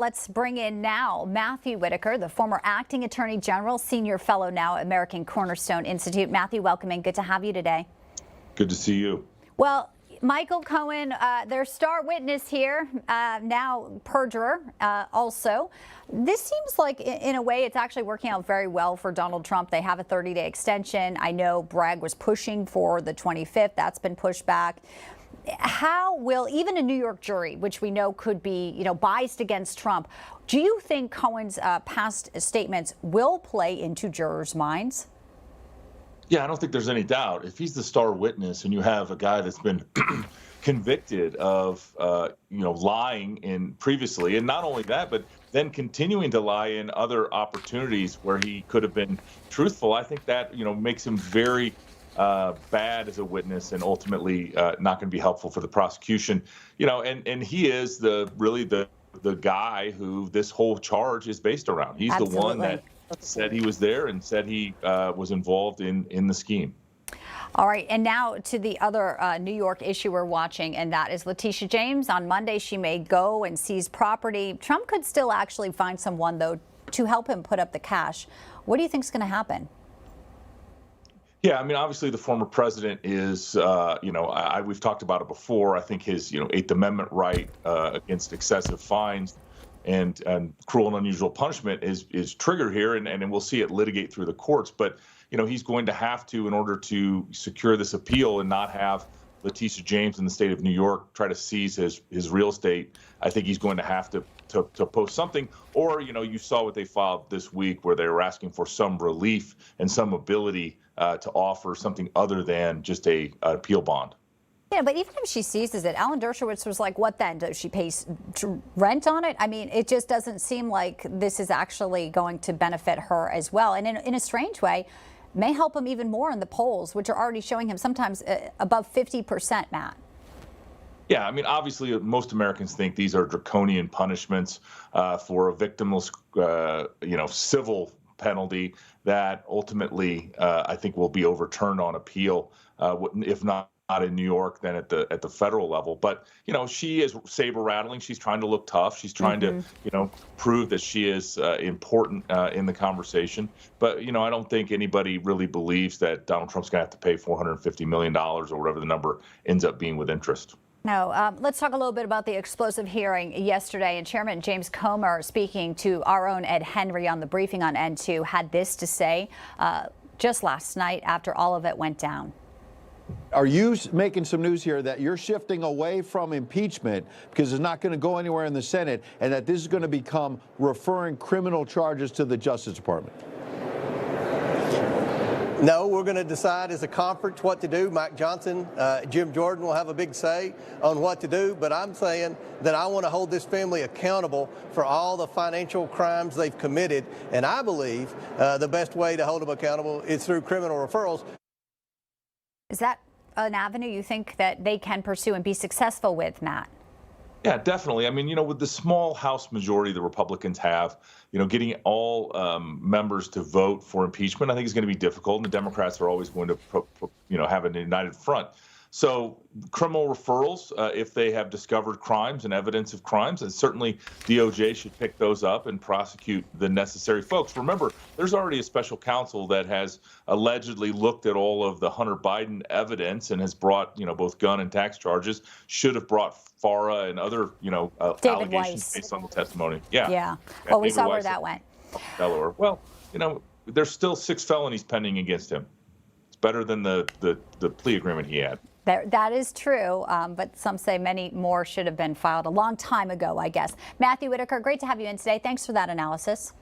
Let's bring in now Matthew Whitaker, the former acting attorney general, senior fellow now at American Cornerstone Institute. Matthew, welcome in. Good to have you today. Good to see you. Well, Michael Cohen, their star witness here, now perjurer also. This seems like, in a way, it's actually working out very well for Donald Trump. They have a 30-day extension. I know Bragg was pushing for the 25th. That's been pushed back. How will even a New York jury, which we know could be, biased against Trump, do you think Cohen's past statements will play into jurors' minds? Yeah, I don't think there's any doubt. If he's the star witness and you have a guy that's been convicted of, lying in previously, and not only that, but then continuing to lie in other opportunities where he could have been truthful, I think that, makes him very bad as a witness and ultimately not going to be helpful for the prosecution. And he is really the guy who this whole charge is based around. He's Absolutely. The one that said he was there and said he was involved in the scheme. All right, and now to the other New York issue we're watching, and that is Letitia James. On Monday, she may go and seize property. Trump could still actually find someone, though, to help him put up the cash. What do you think is going to happen? Yeah, I mean, obviously the former president is, we've talked about it before. I think his, Eighth Amendment right against excessive fines and cruel and unusual punishment is triggered here, and we'll see it litigate through the courts. But, he's going to have to, in order to secure this appeal and not have Letitia James in the state of New York try to seize his real estate, I think he's going to have to post something. Or, you saw what they filed this week where they were asking for some relief and some ability to offer something other than just an appeal bond. Yeah, but even if she seizes it, Alan Dershowitz was like, what then? Does she pay rent on it? I mean, it just doesn't seem like this is actually going to benefit her as well. And in a strange way, may help him even more in the polls, which are already showing him sometimes above 50%, Matt. Yeah, I mean, obviously, most Americans think these are draconian punishments for a victimless, civil penalty that ultimately I think will be overturned on appeal, if not in New York, then at the federal level. But she is saber-rattling. She's trying to look tough. She's trying to prove that she is important in the conversation. But I don't think anybody really believes that Donald Trump's going to have to pay $450 million or whatever the number ends up being with interest. No, let's talk a little bit about the explosive hearing yesterday. And Chairman James Comer, speaking to our own Ed Henry on the briefing on N2, had this to say just last night after all of it went down. Are you making some news here that you're shifting away from impeachment because it's not going to go anywhere in the Senate, and that this is going to become referring criminal charges to the Justice Department? No, we're going to decide as a conference what to do. Mike Johnson, Jim Jordan will have a big say on what to do, but I'm saying that I want to hold this family accountable for all the financial crimes they've committed, and I believe the best way to hold them accountable is through criminal referrals. Is that an avenue you think that they can pursue and be successful with, Matt? Yeah, definitely. I mean, with the small House majority the Republicans have, getting all members to vote for impeachment, I think is going to be difficult. And the Democrats are always going to, have a united front. So criminal referrals, if they have discovered crimes and evidence of crimes, and certainly DOJ should pick those up and prosecute the necessary folks. Remember, there's already a special counsel that has allegedly looked at all of the Hunter Biden evidence and has brought, both gun and tax charges, should have brought FARA and other, allegations Weiss. based on the testimony. Yeah. Well, we David saw where Weiss that went. Delaware. Well, there's still 6 felonies pending against him. It's better than the plea agreement he had. That is true, but some say many more should have been filed a long time ago, I guess. Matthew Whitaker, great to have you in today. Thanks for that analysis.